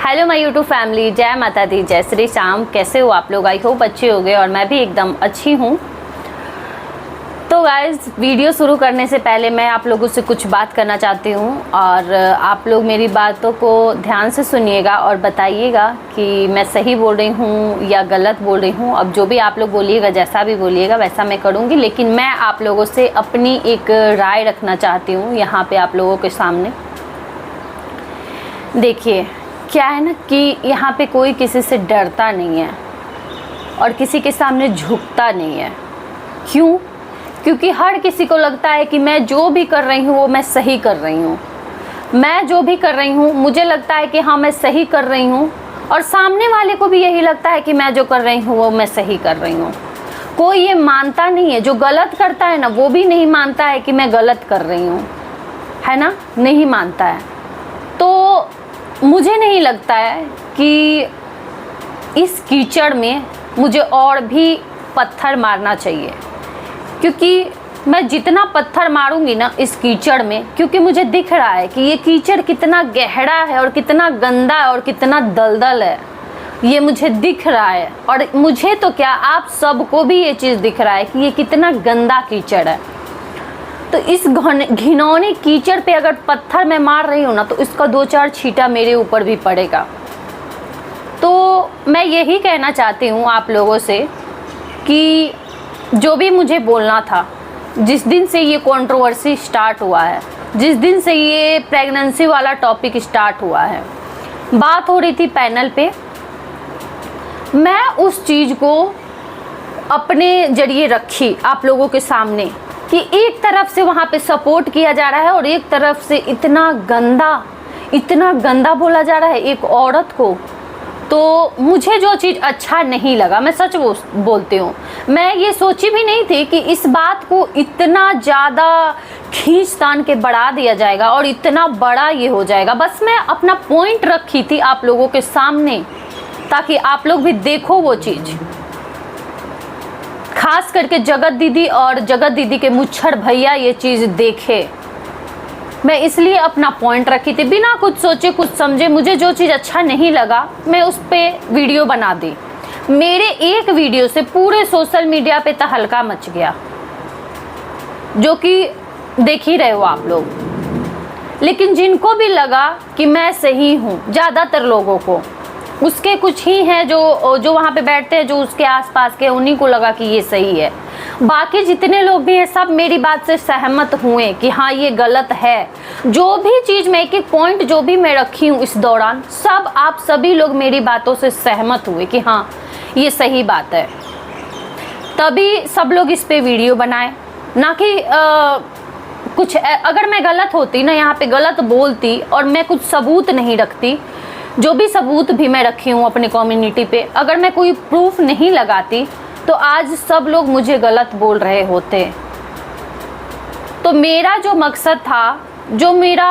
Hello my YouTube family, जय माता दी, जय श्री श्याम। कैसे हो आप लोग? आई होप अच्छे हो गए और मैं भी एकदम अच्छी हूँ। तो गाइज़, वीडियो शुरू करने से पहले मैं आप लोगों से कुछ बात करना चाहती हूँ और आप लोग मेरी बातों को ध्यान से सुनिएगा और बताइएगा कि मैं सही बोल रही हूँ या गलत बोल रही हूँ। अब जो भी आप लोग बोलिएगा, जैसा भी बोलिएगा वैसा मैं करूँगी, लेकिन मैं आप लोगों से अपनी एक राय रखना चाहती हूँ यहाँ पे आप लोगों के सामने। देखिए, क्या है ना कि यहाँ पे कोई किसी से डरता नहीं है और किसी के सामने झुकता नहीं है। क्यों? क्योंकि हर किसी को लगता है कि मैं जो भी कर रही हूँ वो मैं सही कर रही हूँ। मैं जो भी कर रही हूँ मुझे लगता है कि हाँ मैं सही कर रही हूँ, और सामने वाले को भी यही लगता है कि मैं जो कर रही हूँ वो मैं सही कर रही हूँ। कोई ये मानता नहीं है, जो गलत करता है ना वो भी नहीं मानता है कि मैं गलत कर रही हूँ, है ना, नहीं मानता है। तो मुझे नहीं लगता है कि इस कीचड़ में मुझे और भी पत्थर मारना चाहिए, क्योंकि मैं जितना पत्थर मारूंगी ना इस कीचड़ में, क्योंकि मुझे दिख रहा है कि ये कीचड़ कितना गहरा है और कितना गंदा है और कितना दलदल है, ये मुझे दिख रहा है। और मुझे तो क्या, आप सबको भी ये चीज़ दिख रहा है कि ये कितना गंदा कीचड़ है। तो इस घिनौनी कीचड़ पे अगर पत्थर मैं मार रही हूँ ना तो इसका 2-4 छींटा मेरे ऊपर भी पड़ेगा। तो मैं यही कहना चाहती हूँ आप लोगों से कि जो भी मुझे बोलना था, जिस दिन से ये कंट्रोवर्सी स्टार्ट हुआ है, जिस दिन से ये प्रेगनेंसी वाला टॉपिक स्टार्ट हुआ है, बात हो रही थी पैनल पे, मैं उस चीज़ को अपने जरिए रखी आप लोगों के सामने कि एक तरफ से वहाँ पे सपोर्ट किया जा रहा है और एक तरफ से इतना गंदा बोला जा रहा है एक औरत को। तो मुझे जो चीज़ अच्छा नहीं लगा, मैं सच बोलती हूँ, मैं ये सोची भी नहीं थी कि इस बात को इतना ज़्यादा खींच तान के बढ़ा दिया जाएगा और इतना बड़ा ये हो जाएगा। बस मैं अपना पॉइंट रखी थी आप लोगों के सामने ताकि आप लोग भी देखो वो चीज़, खास करके जगत दीदी और जगत दीदी के मुच्छर भैया ये चीज़ देखे। मैं इसलिए अपना पॉइंट रखी थी, बिना कुछ सोचे कुछ समझे। मुझे जो चीज़ अच्छा नहीं लगा मैं उस पर वीडियो बना दी। मेरे एक वीडियो से पूरे सोशल मीडिया पे तहलका मच गया, जो कि देख ही रहे हो आप लोग। लेकिन जिनको भी लगा कि मैं सही हूँ, ज़्यादातर लोगों को, उसके कुछ ही हैं जो वहाँ पे बैठते हैं, जो उसके आसपास के, उन्हीं को लगा कि ये सही है। बाकी जितने लोग भी हैं सब मेरी बात से सहमत हुए कि हाँ ये गलत है। जो भी चीज़ मैं एक पॉइंट जो भी मैं रखी हूँ इस दौरान, सब आप सभी लोग मेरी बातों से सहमत हुए कि हाँ ये सही बात है। तभी सब लोग इस पे वीडियो बनाए, ना कि कुछ अगर मैं गलत होती ना, यहाँ पे गलत बोलती और मैं कुछ सबूत नहीं रखती, जो भी सबूत भी मैं रखी हूँ अपनी कम्युनिटी पे, अगर मैं कोई प्रूफ नहीं लगाती तो आज सब लोग मुझे गलत बोल रहे होते। तो मेरा जो मकसद था, जो मेरा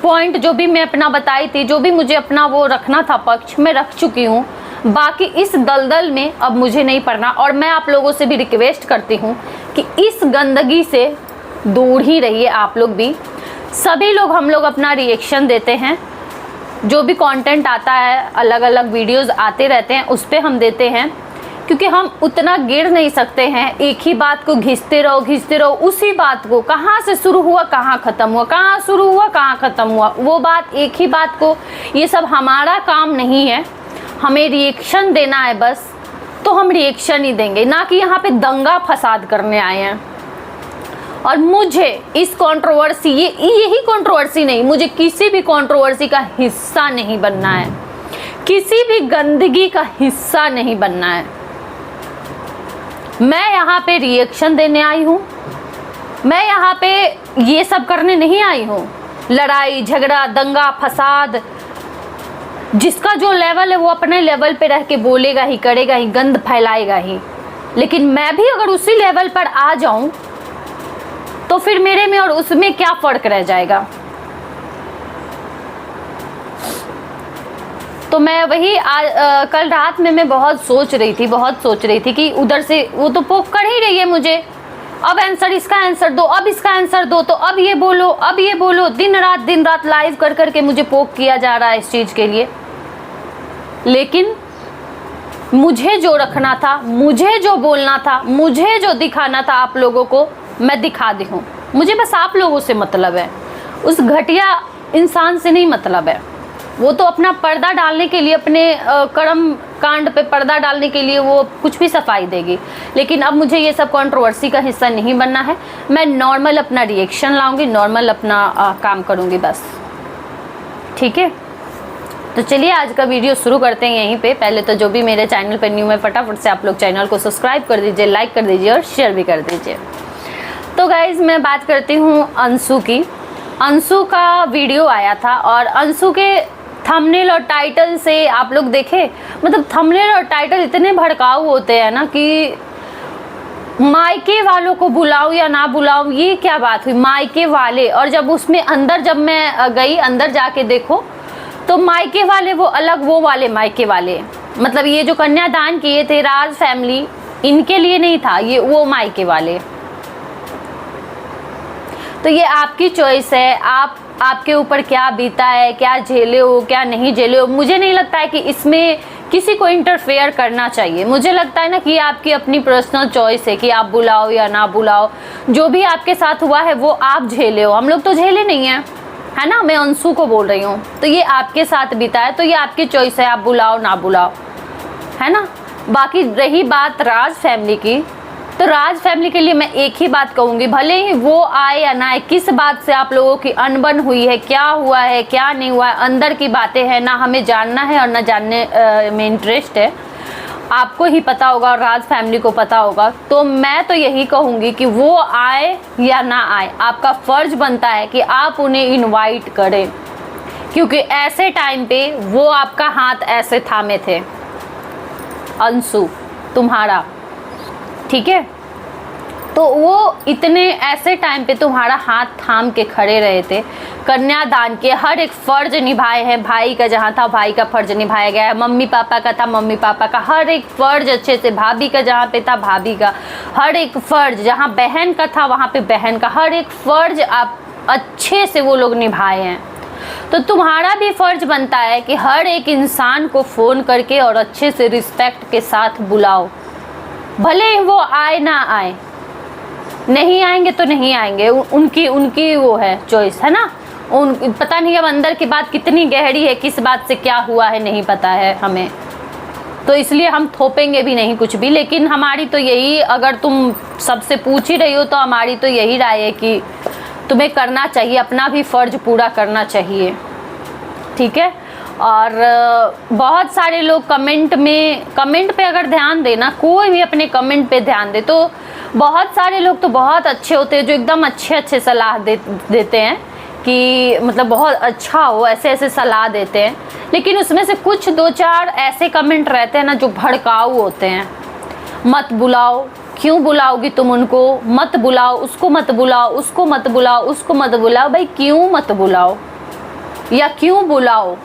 पॉइंट जो भी मैं अपना बताई थी, जो भी मुझे अपना वो रखना था पक्ष, मैं रख चुकी हूँ। बाकी इस दलदल में अब मुझे नहीं पड़ना, और मैं आप लोगों से भी रिक्वेस्ट करती हूँ कि इस गंदगी से दूर ही रहिए आप लोग भी। सभी लोग, हम लोग अपना रिएक्शन देते हैं, जो भी कंटेंट आता है, अलग अलग वीडियोस आते रहते हैं, उस पर हम देते हैं, क्योंकि हम उतना गिर नहीं सकते हैं। एक ही बात को घिसते रहो, उसी बात को, कहाँ से शुरू हुआ कहाँ ख़त्म हुआ, कहाँ शुरू हुआ कहाँ ख़त्म हुआ, वो बात, एक ही बात को, ये सब हमारा काम नहीं है। हमें रिएक्शन देना है बस, तो हम रिएक्शन ही देंगे, ना कि यहाँ पे दंगा फसाद करने आए हैं। और मुझे इस कंट्रोवर्सी, यही कंट्रोवर्सी नहीं, मुझे किसी भी कंट्रोवर्सी का हिस्सा नहीं बनना है, किसी भी गंदगी का हिस्सा नहीं बनना है। मैं यहाँ पे रिएक्शन देने आई हूँ, मैं यहाँ पे ये सब करने नहीं आई हूँ। लड़ाई झगड़ा, दंगा फसाद, जिसका जो लेवल है वो अपने लेवल पे रह के बोलेगा ही, करेगा ही, गंद फैलाएगा ही। लेकिन मैं भी अगर उसी लेवल पर आ जाऊँ तो फिर मेरे में और उसमें क्या फ़र्क रह जाएगा। तो मैं वही कल रात में मैं बहुत सोच रही थी कि उधर से वो तो पोक कर ही रही है मुझे, अब आंसर, इसका आंसर दो, अब इसका आंसर दो, तो अब ये बोलो, अब ये बोलो। दिन रात लाइव कर करके मुझे पोक किया जा रहा है इस चीज़ के लिए। लेकिन मुझे जो रखना था, मुझे जो बोलना था, मुझे जो दिखाना था आप लोगों को, मैं दिखा दी हूँ। मुझे बस आप लोगों से मतलब है, उस घटिया इंसान से नहीं मतलब है। वो तो अपना पर्दा डालने के लिए, अपने कर्म कांड पे पर्दा डालने के लिए वो कुछ भी सफाई देगी। लेकिन अब मुझे ये सब कंट्रोवर्सी का हिस्सा नहीं बनना है। मैं नॉर्मल अपना रिएक्शन लाऊंगी, नॉर्मल अपना काम करूंगी बस, ठीक है। तो चलिए आज का वीडियो शुरू करते हैं यहीं पे। पहले तो जो भी मेरे चैनल पे न्यू है, फटाफट से आप लोग चैनल को सब्सक्राइब कर दीजिए, लाइक कर दीजिए और शेयर भी कर दीजिए। तो गाइज मैं बात करती हूँ अंशु की। अंशु का वीडियो आया था और अंशु के थंबनेल और टाइटल से आप लोग देखे, मतलब थंबनेल और टाइटल इतने भड़काऊ होते हैं ना कि मायके वालों को बुलाऊं या ना बुलाऊं, ये क्या बात हुई, मायके वाले। और जब उसमें अंदर, जब मैं गई अंदर जाके देखो तो मायके वाले वो अलग, वो वाले मायके वाले, मतलब ये जो कन्यादान किए थे राज फैमिली, इनके लिए नहीं था ये, वो मायके वाले। तो ये आपकी चॉइस है, आपके ऊपर क्या बीता है, क्या झेले हो, क्या नहीं झेले हो। मुझे नहीं लगता है कि इसमें किसी को इंटरफेयर करना चाहिए। मुझे लगता है ना कि आपकी अपनी पर्सनल चॉइस है कि आप बुलाओ या ना बुलाओ। जो भी आपके साथ हुआ है वो आप झेले हो, हम लोग तो झेले नहीं हैं, है ना। मैं अंशु को बोल रही हूँ, तो ये आपके साथ बीता है, तो ये आपकी चॉइस है, आप बुलाओ ना बुलाओ, है ना। बाकी रही बात राज फैमिली की, तो राज फैमिली के लिए मैं एक ही बात कहूँगी, भले ही वो आए या ना आए, किस बात से आप लोगों की अनबन हुई है, क्या हुआ है, क्या नहीं हुआ है, अंदर की बातें हैं ना, हमें जानना है और ना जानने में इंटरेस्ट है। आपको ही पता होगा और राज फैमिली को पता होगा। तो मैं तो यही कहूँगी कि वो आए या ना आए, आपका फ़र्ज बनता है कि आप उन्हें इनवाइट करें, क्योंकि ऐसे टाइम पे वो आपका हाथ ऐसे थामे थे, अंशु तुम्हारा, ठीक है। तो वो इतने ऐसे टाइम पे तुम्हारा हाथ थाम के खड़े रहे थे, कन्यादान के हर एक फ़र्ज निभाए हैं। भाई का जहाँ था भाई का फ़र्ज निभाया गया है, मम्मी पापा का था मम्मी पापा का हर एक फ़र्ज अच्छे से, भाभी का जहाँ पे था भाभी का हर एक फ़र्ज, जहाँ बहन का था वहाँ पे बहन का हर एक फ़र्ज आप अच्छे से वो लोग निभाए हैं। तो तुम्हारा भी फ़र्ज बनता है कि हर एक इंसान को फ़ोन करके और अच्छे से रिस्पेक्ट के साथ बुलाओ, भले वो आए ना आए। नहीं आएंगे तो नहीं आएंगे, उनकी वो है चॉइस, है ना। पता नहीं अब अंदर की बात कितनी गहरी है, किस बात से क्या हुआ है नहीं पता है हमें, तो इसलिए हम थोपेंगे भी नहीं कुछ भी। लेकिन हमारी तो यही, अगर तुम सबसे पूछ ही रही हो तो हमारी तो यही राय है कि तुम्हें करना चाहिए, अपना भी फ़र्ज पूरा करना चाहिए, ठीक है। और बहुत सारे लोग कमेंट पे अगर ध्यान देना, कोई भी अपने कमेंट पे ध्यान दे, तो बहुत सारे लोग तो बहुत अच्छे होते हैं जो एकदम अच्छे सलाह देते हैं कि मतलब बहुत अच्छा हो, ऐसे सलाह देते हैं। लेकिन उसमें से कुछ 2-4 ऐसे कमेंट रहते हैं ना जो भड़काऊ होते हैं। मत बुलाओ, क्यों बुलाओगी तुम उनको, मत बुलाओ, उसको मत बुलाओ, उसको मत बुलाओ, उसको मत बुलाओ। भाई क्यों मत बुलाओ या क्यों बुलाओ,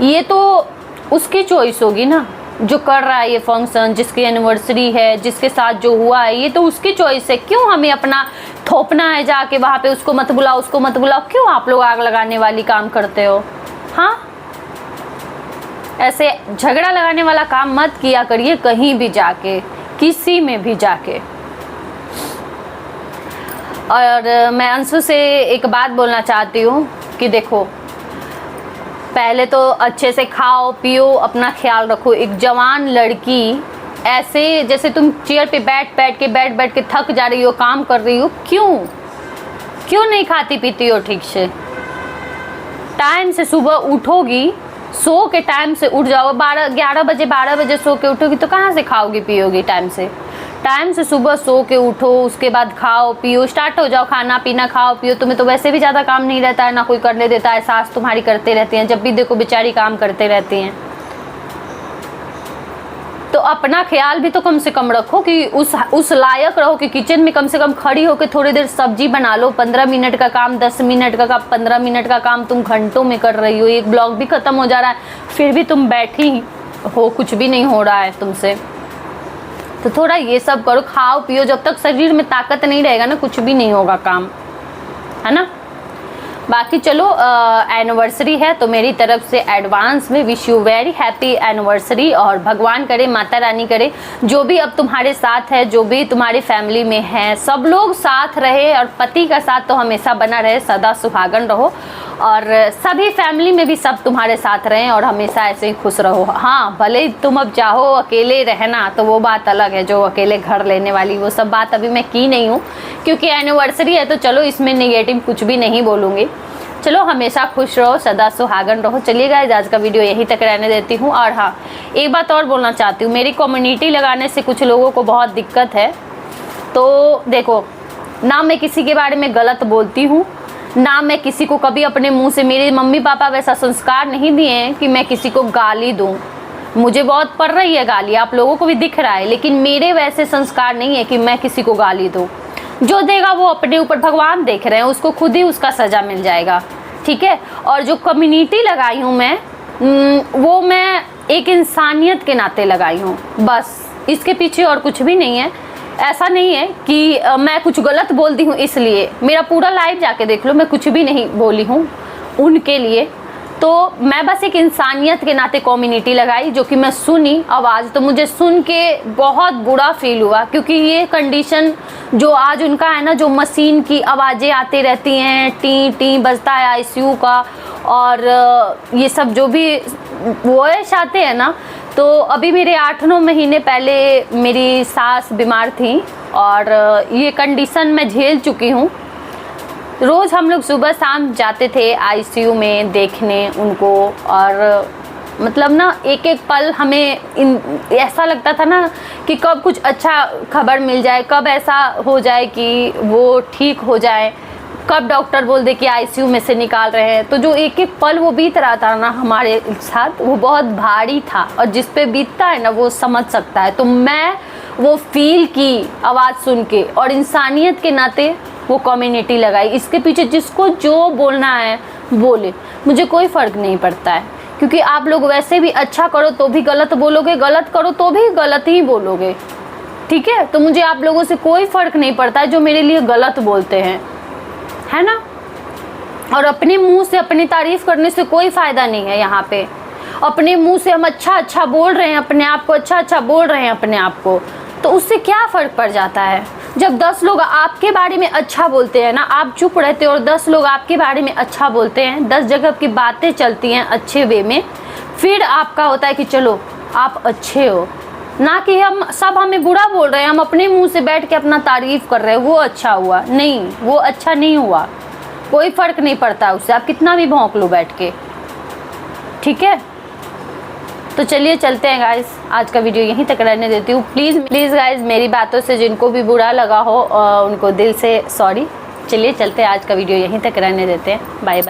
ये तो उसकी चॉइस होगी ना, जो कर रहा है ये फंक्शन, जिसकी एनिवर्सरी है, जिसके साथ जो हुआ है, ये तो उसकी चॉइस है। क्यों हमें अपना थोपना है जाके वहाँ पे, उसको मत बुलाओ, उसको मत बुलाओ। क्यों आप लोग आग लगाने वाली काम करते हो? हाँ, ऐसे झगड़ा लगाने वाला काम मत किया करिए कहीं भी जाके, किसी में भी जाके। और मैं अंशु से एक बात बोलना चाहती हूँ कि देखो, पहले तो अच्छे से खाओ पियो, अपना ख्याल रखो। एक जवान लड़की ऐसे, जैसे तुम चेयर पे बैठ के थक जा रही हो, काम कर रही हो, क्यों नहीं खाती पीती हो ठीक से? टाइम से सुबह उठोगी, सो के टाइम से उठ जाओ, 12 बजे सो के उठोगी तो कहाँ से खाओगी पियोगी? टाइम से सुबह सो के उठो, उसके बाद खाओ पियो, स्टार्ट हो जाओ, खाना पीना खाओ पियो। तुम्हें तो वैसे भी ज़्यादा काम नहीं रहता है, ना कोई करने देता है, सास तुम्हारी करते रहती हैं, जब भी देखो बेचारी काम करते रहती हैं। तो अपना ख्याल भी तो कम से कम रखो कि उस लायक रहो कि किचन में कम से कम खड़ी होकर थोड़ी देर सब्जी बना लो। 15 मिनट का काम 10 मिनट का काम 15 मिनट का काम तुम घंटों में कर रही हो। एक ब्लॉग भी ख़त्म हो जा रहा है, फिर भी तुम बैठी हो, कुछ भी नहीं हो रहा है तुमसे। तो थोड़ा ये सब करो, खाओ पियो। जब तक शरीर में ताकत नहीं रहेगा ना, कुछ भी नहीं होगा काम, है ना। बाकी चलो एनिवर्सरी है तो मेरी तरफ से एडवांस में wish you very happy anniversary. और भगवान करे, माता रानी करे, जो भी अब तुम्हारे साथ है, जो भी तुम्हारी फैमिली में है, सब लोग साथ रहे। और पति का साथ तो हमेशा बना रहे, सदा सुहागन रहो। और सभी फैमिली में भी सब तुम्हारे साथ रहें और हमेशा ऐसे ही खुश रहो। हाँ, भले ही तुम अब चाहो अकेले रहना तो वो बात अलग है, जो अकेले घर लेने वाली, वो सब बात अभी मैं की नहीं हूँ, क्योंकि एनिवर्सरी है तो चलो इसमें नेगेटिव कुछ भी नहीं बोलूँगी। चलो हमेशा खुश रहो, सदा सुहागन रहो। चलिए गाइस, आज का वीडियो यहीं तक रहने देती हूँ। और हाँ, एक बात और बोलना चाहती हूँ, मेरी कम्युनिटी लगाने से कुछ लोगों को बहुत दिक्कत है। तो देखो, ना मैं किसी के बारे में गलत बोलती हूँ, ना मैं किसी को कभी अपने मुंह से, मेरे मम्मी पापा वैसा संस्कार नहीं दिए हैं कि मैं किसी को गाली दूँ। मुझे बहुत पड़ रही है गाली, आप लोगों को भी दिख रहा है, लेकिन मेरे वैसे संस्कार नहीं है कि मैं किसी को गाली दूँ। जो देगा वो अपने ऊपर, भगवान देख रहे हैं, उसको खुद ही उसका सज़ा मिल जाएगा, ठीक है। और जो कम्युनिटी लगाई हूँ मैं, वो मैं एक इंसानियत के नाते लगाई हूँ, बस। इसके पीछे और कुछ भी नहीं है। ऐसा नहीं है कि मैं कुछ गलत बोलती हूँ इसलिए। मेरा पूरा लाइव जाके देख लो, मैं कुछ भी नहीं बोली हूँ उनके लिए। तो मैं बस एक इंसानियत के नाते कम्युनिटी लगाई, जो कि मैं सुनी आवाज़, तो मुझे सुन के बहुत बुरा फील हुआ। क्योंकि ये कंडीशन जो आज उनका है ना, जो मशीन की आवाज़ें आती रहती हैं, टी टी बजता है आईसीयू का, और ये सब जो भी वॉइस आते हैं ना। तो अभी मेरे 8-9 महीने पहले मेरी सास बीमार थी और ये कंडीशन मैं झेल चुकी हूँ। रोज़ हम लोग सुबह शाम जाते थे आईसीयू में देखने उनको, और मतलब ना एक एक पल हमें ऐसा लगता था ना कि कब कुछ अच्छा खबर मिल जाए, कब ऐसा हो जाए कि वो ठीक हो जाए, कब डॉक्टर बोल दे कि आईसीयू में से निकाल रहे हैं। तो जो एक एक पल वो बीत रहा था ना हमारे साथ, वो बहुत भारी था, और जिस पे बीतता है ना वो समझ सकता है। तो मैं वो फील की आवाज़ सुन के, और इंसानियत के नाते वो कम्युनिटी लगाई। इसके पीछे जिसको जो बोलना है बोले, मुझे कोई फ़र्क नहीं पड़ता है, क्योंकि आप लोग वैसे भी अच्छा करो तो भी गलत बोलोगे, गलत करो तो भी गलत ही बोलोगे, ठीक है। तो मुझे आप लोगों से कोई फ़र्क नहीं पड़ता है जो मेरे लिए गलत बोलते हैं, है ना। और अपने मुंह से अपनी तारीफ़ करने से कोई फ़ायदा नहीं है यहाँ पे। अपने मुंह से हम अच्छा अच्छा बोल रहे हैं अपने आप को, अच्छा अच्छा बोल रहे हैं अपने आप को, तो उससे क्या फ़र्क पड़ जाता है। जब 10 लोग आपके बारे में अच्छा बोलते हैं ना, आप चुप रहते हो और 10 लोग आपके बारे में अच्छा बोलते हैं, 10 जगह की बातें चलती हैं अच्छे वे में, फिर आपका होता है कि चलो आप अच्छे हो। ना कि हम सब हमें बुरा बोल रहे हैं, हम अपने मुंह से बैठ के अपना तारीफ़ कर रहे हैं, वो अच्छा हुआ। नहीं, वो अच्छा नहीं हुआ, कोई फ़र्क नहीं पड़ता उससे, आप कितना भी भौंक लो बैठ के, ठीक है। तो चलिए चलते हैं गाइस, आज का वीडियो यहीं तक रहने देती हूँ। प्लीज़ गाइस, मेरी बातों से जिनको भी बुरा लगा हो उनको दिल से सॉरी। चलिए चलते हैं, आज का वीडियो यहीं तक रहने देते हैं। Bye bye.